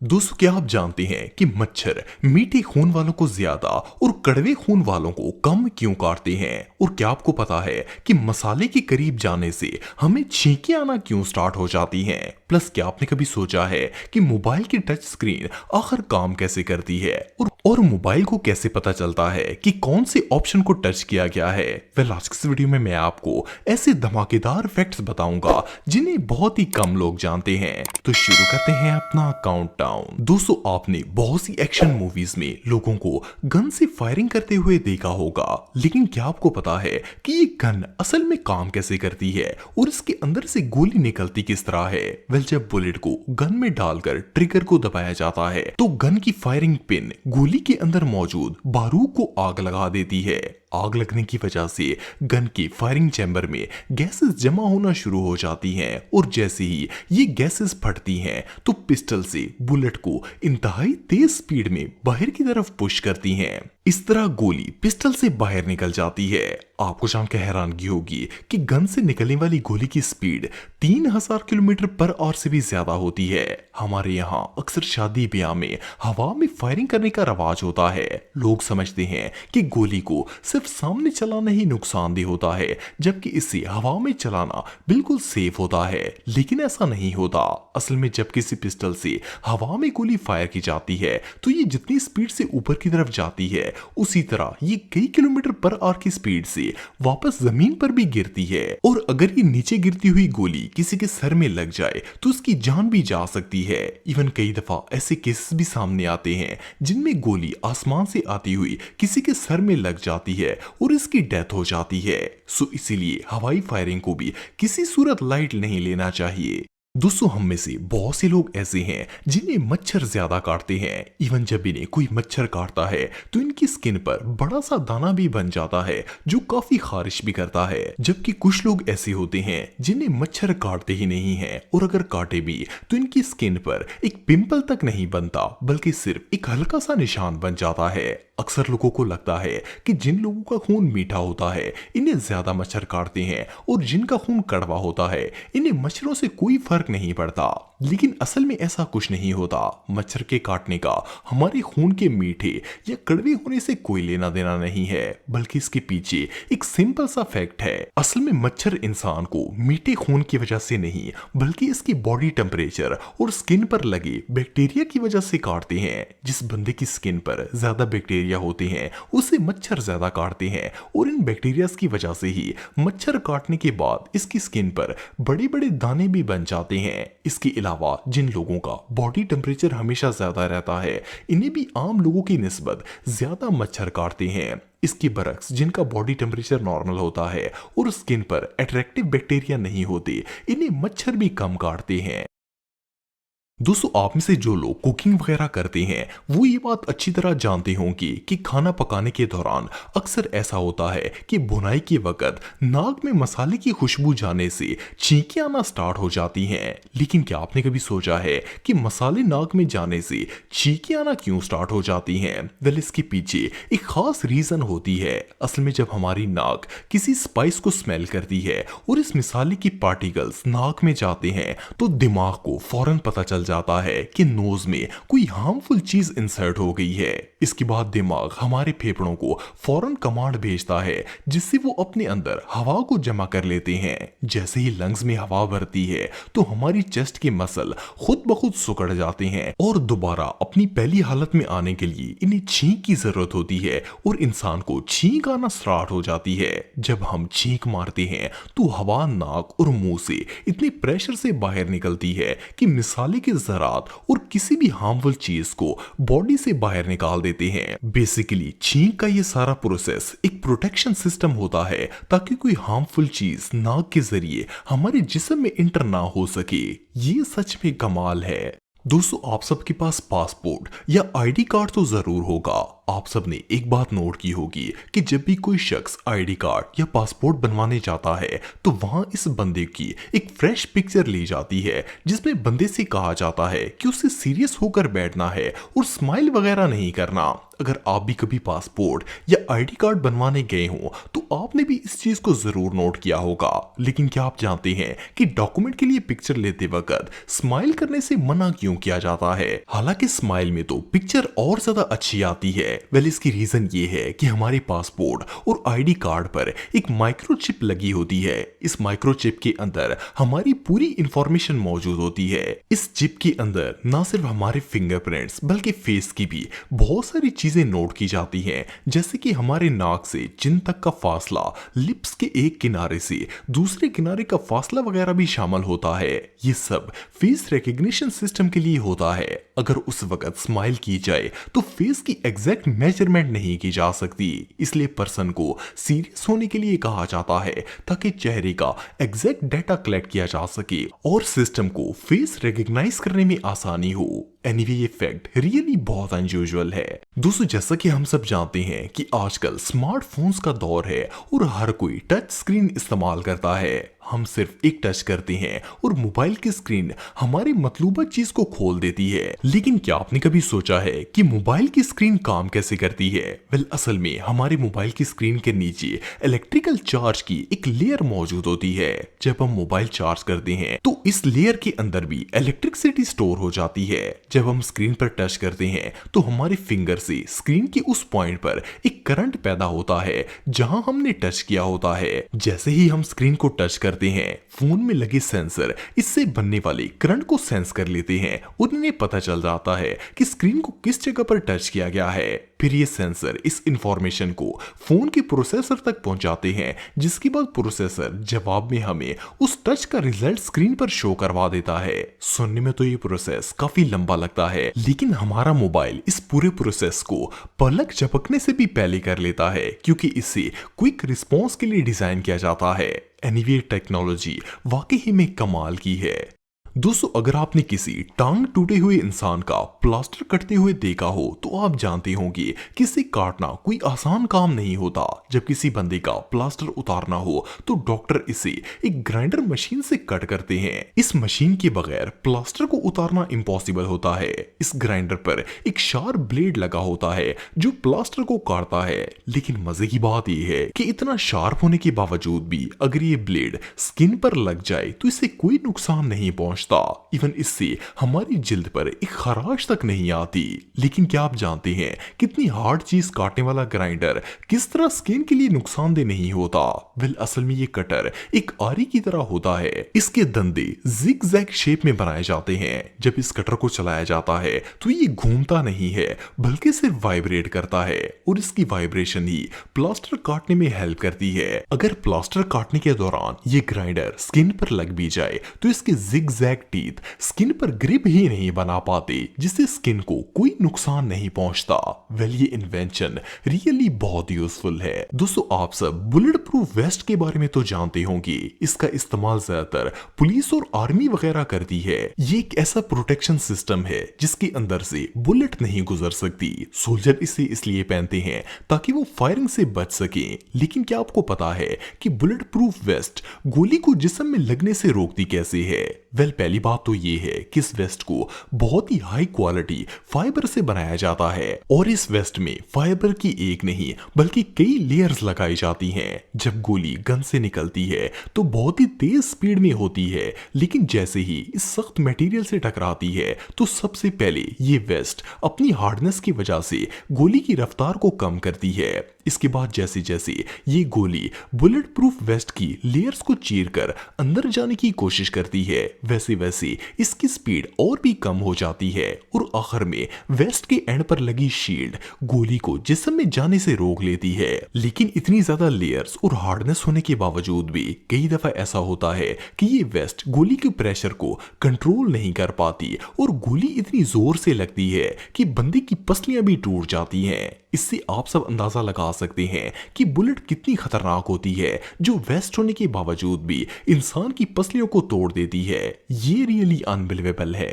दोस्तों, क्या आप जानते हैं कि मच्छर मीठे खून वालों को ज्यादा और कड़वे खून वालों को कम क्यों काटते हैं? और क्या आपको पता है कि मसाले के करीब जाने से हमें छींकें आना क्यों स्टार्ट हो जाती हैं? प्लस क्या आपने कभी सोचा है कि मोबाइल की टच स्क्रीन आखिर काम कैसे करती है और मोबाइल को कैसे पता चलता है कि कौन से ऑप्शन को टच किया गया है? वेल, आज की इस वीडियो में मैं आपको ऐसे धमाकेदार फैक्ट्स बताऊंगा जिन्हें बहुत ही कम लोग जानते हैं। तो शुरू करते हैं अपना काउंटडाउन। दोस्तों, आपने बहुत सी एक्शन मूवीज में लोगों को गन से फायरिंग करते हुए देखा होगा, लेकिन क्या आपको पता है कि ये गन असल में काम कैसे करती है और इसके अंदर से गोली निकलती किस तरह है? वेल, जब बुलेट को गन में डालकर ट्रिगर को दबाया जाता है तो गन की फायरिंग पिन गोली के अंदर मौजूद बारूद को आग लगा देती है। आग लगने की वजह से गन के फायरिंग चैम्बर में गैसेस जमा होना शुरू हो जाती हैं और जैसे ही ये गैसेस फटती हैं तो पिस्टल से बुलेट को इंतहाई तेज स्पीड में बाहर की तरफ पुश करती हैं। इस तरह गोली पिस्टल से बाहर निकल जाती है। आपको जानकर हैरानगी होगी कि गन से निकलने वाली गोली की स्पीड 3000 किलोमीटर पर आवर से भी ज्यादा होती है। हमारे यहाँ अक्सर शादी ब्याह में हवा में फायरिंग करने का रवाज होता है। लोग समझते हैं कि गोली को सिर्फ सामने चलाना ही नुकसानदेह होता है, जबकि इसे हवा में चलाना बिल्कुल सेफ होता है, लेकिन ऐसा नहीं होता। असल में जब किसी पिस्टल से हवा में गोली फायर की जाती है तो ये जितनी स्पीड से ऊपर की तरफ जाती है उसी तरह ये कई किलोमीटर पर आवर की स्पीड से वापस जमीन पर भी गिरती है। और अगर ये नीचे गिरती हुई गोली किसी के सर में लग जाए तो उसकी जान भी जा सकती है। इवन कई दफा ऐसे केसेस भी सामने आते हैं जिनमें गोली आसमान से आती हुई किसी के सर में लग जाती है और इसकी डेथ हो जाती है। सो इसीलिए हवाई फायरिंग को भी किसी सूरत लाइट नहीं लेना चाहिए। दोस्तों, हम में से बहुत से लोग ऐसे हैं जिन्हें मच्छर ज्यादा काटते हैं। इवन जब इन्हें कोई मच्छर काटता है तो इनकी स्किन पर बड़ा सा दाना भी बन जाता है जो काफी खारिश भी करता है। जबकि कुछ लोग ऐसे होते हैं जिन्हें मच्छर काटते ही नहीं है और अगर काटे भी तो इनकी स्किन पर एक पिंपल तक नहीं बनता बल्कि सिर्फ एक हल्का सा निशान बन जाता है। अक्सर लोगों को लगता है कि जिन लोगों का खून मीठा होता है इन्हें ज्यादा मच्छर काटते हैं और जिनका खून कड़वा होता है इन्हें मच्छरों से कोई फर्क नहीं पड़ता, लेकिन असल में ऐसा कुछ नहीं होता। मच्छर के काटने का हमारे खून के मीठे या कड़वे होने से कोई लेना देना नहीं है, बल्कि इसके पीछे एक सिंपल सा फैक्ट है। असल में मच्छर इंसान को मीठे खून की वजह से नहीं बल्कि इसकी बॉडी टेम्परेचर और स्किन पर लगे बैक्टीरिया की वजह से काटते हैं। जिस बंदे की स्किन पर ज्यादा बैक्टीरिया होते हैं उसे मच्छर ज्यादा काटते हैं और इन बैक्टीरिया की वजह से ही मच्छर काटने के बाद इसकी स्किन पर बड़े बड़े दाने भी बन जाते हैं। इसके अलावा जिन लोगों का बॉडी टेम्परेचर हमेशा ज्यादा रहता है इन्हें भी आम लोगों की निस्बत ज्यादा मच्छर काटते हैं। इसके बरक्स जिनका बॉडी टेम्परेचर नॉर्मल होता है और स्किन पर अट्रैक्टिव बैक्टीरिया नहीं होते इन्हें मच्छर भी कम काटते हैं। दोस्तों, आप में से जो लोग कुकिंग वगैरह करते हैं वो ये बात अच्छी तरह जानते होंगे कि खाना पकाने के दौरान अक्सर ऐसा होता है कि भुनाई के वक्त नाक में मसाले की खुशबू जाने से छींकें आना स्टार्ट हो जाती हैं। लेकिन क्या आपने कभी सोचा है कि मसाले नाक में जाने से छींकें आना क्यों स्टार्ट हो जाती हैं? वेल, इसके पीछे एक खास रीजन होती है। असल में जब हमारी नाक किसी स्पाइस को स्मेल करती है और इस मसाले की पार्टिकल्स नाक में जाते हैं तो दिमाग को फौरन पता चल जाता है कि नोज में कोई हार्मफुल चीज इंसर्ट हो गई है। इसके बाद दिमाग हमारे फेफड़ों को फौरन कमांड भेजता है जिससे वो अपने अंदर हवा को जमा कर लेते हैं। जैसे ही लंग्स में हवा भरती है तो हमारी चेस्ट के मसल खुद ब खुद सिकुड़ जाते हैं और दोबारा अपनी पहली हालत में आने के लिए इन्हें छींक की जरूरत होती है और इंसान को छींक आना स्टार्ट हो जाती है। जब हम छींक मारते हैं तो हवा नाक और मुंह से इतने प्रेशर से बाहर निकलती है कि मसाले के ज़रात और किसी भी हार्मफुल चीज को बॉडी से बाहर निकाल देते हैं। बेसिकली छींक का ये सारा प्रोसेस एक प्रोटेक्शन सिस्टम होता है ताकि कोई हार्मफुल चीज नाक के जरिए हमारे जिस्म में इंटर ना हो सके। ये सच में कमाल है। दोस्तों, आप सबके पास पासपोर्ट या आईडी कार्ड तो जरूर होगा, आप सबने एक बात नोट की होगी कि जब भी कोई शख्स आईडी कार्ड या पासपोर्ट बनवाने जाता है तो वहां इस बंदे की एक फ्रेश पिक्चर ली जाती है जिसमें बंदे से कहा जाता है कि उसे सीरियस होकर बैठना है और स्माइल वगैरह नहीं करना। अगर आप भी कभी पासपोर्ट या आईडी कार्ड बनवाने गए हो तो आपने भी इस चीज को जरूर नोट किया होगा। लेकिन क्या आप जानते हैं कि डॉक्यूमेंट के लिए पिक्चर लेते वक्त स्माइल करने से मना क्यों किया जाता है? हालांकि स्माइल में तो पिक्चर और ज्यादा अच्छी आती है। वेल, इसकी रीजन ये है कि हमारे पासपोर्ट और आईडी कार्ड पर एक माइक्रोचिप लगी होती है। इस माइक्रोचिप के अंदर हमारी पूरी इंफॉर्मेशन मौजूद होती है। इस चिप के अंदर ना सिर्फ हमारे फिंगरप्रिंट्स बल्कि फेस की भी बहुत सारी चीजें नोट की जाती हैं, जैसे कि हमारे नाक से चिन तक का फासला, लिप्स के एक किनारे से दूसरे किनारे का फासला वगैरह भी शामिल होता है। ये सब फेस रिकग्निशन सिस्टम के लिए होता है। अगर उस वक्त स्माइल की जाए तो फेस की एग्जैक्ट मेजरमेंट नहीं की जा सकती, इसलिए पर्सन को सीरियस होने के लिए कहा जाता है ताकि चेहरे का एग्जैक्ट डाटा कलेक्ट किया जा सके और सिस्टम को फेस रिकग्नाइज करने में आसानी हो। एनीवे, ये फैक्ट रियली बहुत अनयूजुअल है। दोस्तों, जैसा कि हम सब जानते हैं कि आजकल स्मार्टफोन्स का दौर है और हर कोई टच स्क्रीन इस्तेमाल करता है। हम सिर्फ एक टच करते हैं और मोबाइल की स्क्रीन हमारी मतलूबा चीज को खोल देती है। लेकिन क्या आपने कभी सोचा है कि मोबाइल की स्क्रीन काम कैसे करती है? वेल, असल में हमारे मोबाइल की स्क्रीन के नीचे इलेक्ट्रिकल चार्ज की एक लेयर मौजूद होती है। जब हम मोबाइल चार्ज करते हैं तो इस लेयर के अंदर भी इलेक्ट्रिसिटी स्टोर हो जाती है। जब हम स्क्रीन पर टच करते हैं तो हमारे फिंगर से स्क्रीन के उस पॉइंट पर एक करंट पैदा होता है जहां हमने टच किया होता है। जैसे ही हम स्क्रीन को टच करते हैं, फोन में लगे सेंसर इससे बनने वाले करंट को सेंस कर लेते हैं और इन्हें पता चल जाता है कि स्क्रीन को किस जगह पर टच किया गया है। फिर ये सेंसर इस इंफॉर्मेशन को फोन के प्रोसेसर तक पहुंचाते हैं, जिसके बाद प्रोसेसर जवाब में हमें उस टच का रिजल्ट स्क्रीन पर शो करवा देता है। सुनने में तो ये प्रोसेस काफी लंबा लगता है, लेकिन हमारा मोबाइल इस पूरे प्रोसेस को पलक झपकने से भी पहले कर लेता है, क्योंकि इसे क्विक रिस्पॉन्स के लिए डिजाइन किया जाता है। एनीवे, टेक्नोलॉजी वाकई ही में कमाल की है। दोस्तों, अगर आपने किसी टांग टूटे हुए इंसान का प्लास्टर कटते हुए देखा हो तो आप जानते होंगे कि इसे काटना कोई आसान काम नहीं होता। जब किसी बंदे का प्लास्टर उतारना हो तो डॉक्टर इसे एक ग्राइंडर मशीन से कट करते हैं। इस मशीन के बगैर प्लास्टर को उतारना इम्पॉसिबल होता है। इस ग्राइंडर पर एक शार्प ब्लेड लगा होता है जो प्लास्टर को काटता है। लेकिन मजे की बात यह है कि इतना शार्प होने के बावजूद भी अगर ये ब्लेड स्किन पर लग जाए तो इससे कोई नुकसान नहीं पहुंचता। इवन इससे हमारी जिल्द पर एक खराश तक नहीं आती। लेकिन क्या आप जानते हैं कितनी हार्ड चीज काटने वाला ग्राइंडर किस तरह स्किन के लिए नुकसानदेह नहीं होता? वेल, असल में ये कटर एक आरी की तरह होता है। इसके दंदे जिग जैग शेप में बनाए जाते हैं। जब इस कटर को चलाया जाता है तो ये घूमता नहीं है बल्कि सिर्फ वाइब्रेट करता है और इसकी वाइब्रेशन ही प्लास्टर काटने में हेल्प करती है। अगर प्लास्टर काटने के दौरान ये ग्राइंडर स्किन पर लग भी जाए तो इसके जिग जैग टीथ स्किन पर ग्रिप ही नहीं बना पाते, जिससे स्किन को कोई नुकसान नहीं पहुंचता। वेल, ये इन्वेंशन रियली बहुत यूजफुल है। दोस्तों, आप सब बुलेट प्रूफ वेस्ट के बारे में तो जानते होंगे। इसका इस्तेमाल ज्यादातर पुलिस और आर्मी वगैरह करती है। ये एक ऐसा प्रोटेक्शन सिस्टम है जिसके अंदर से बुलेट नहीं गुजर सकती। सोल्जर इसे इसलिए पहनते हैं ताकि वो फायरिंग से बच सके। लेकिन क्या आपको पता है कि बुलेट प्रूफ वेस्ट गोली को जिस्म में लगने से रोकती कैसे है? वेल, पहली बात तो ये है कि इस वेस्ट को बहुत ही हाई क्वालिटी फाइबर से बनाया जाता है और इस वेस्ट में फाइबर की एक नहीं बल्कि कई लेयर्स लगाई जाती हैं। जब गोली गन से निकलती है तो बहुत ही तेज स्पीड में होती है, लेकिन जैसे ही इस सख्त मटेरियल से टकराती है तो सबसे पहले ये वेस्ट अपनी हार्डनेस की वजह से गोली की रफ्तार को कम करती है। इसके बाद जैसे जैसे ये गोली बुलेट प्रूफ वेस्ट की लेयर्स को चीरकर अंदर जाने की कोशिश करती है, वैसे वैसे इसकी स्पीड और भी कम हो जाती है और आखिर में वेस्ट के एंड पर लगी शील्ड गोली को जिस्म में जाने से रोक लेती है। लेकिन इतनी ज्यादा लेयर्स और हार्डनेस होने के बावजूद भी कई दफा ऐसा होता है कि ये वेस्ट गोली के प्रेशर को कंट्रोल नहीं कर पाती और गोली इतनी जोर से लगती है कि बंदे की पसलियां भी टूट जाती हैं। इससे आप सब अंदाजा लगा सकते हैं कि बुलेट कितनी खतरनाक होती है, जो वेस्ट होने के बावजूद भी इंसान की पसलियों को तोड़ देती है। ये रियली अनबिलीवेबल है।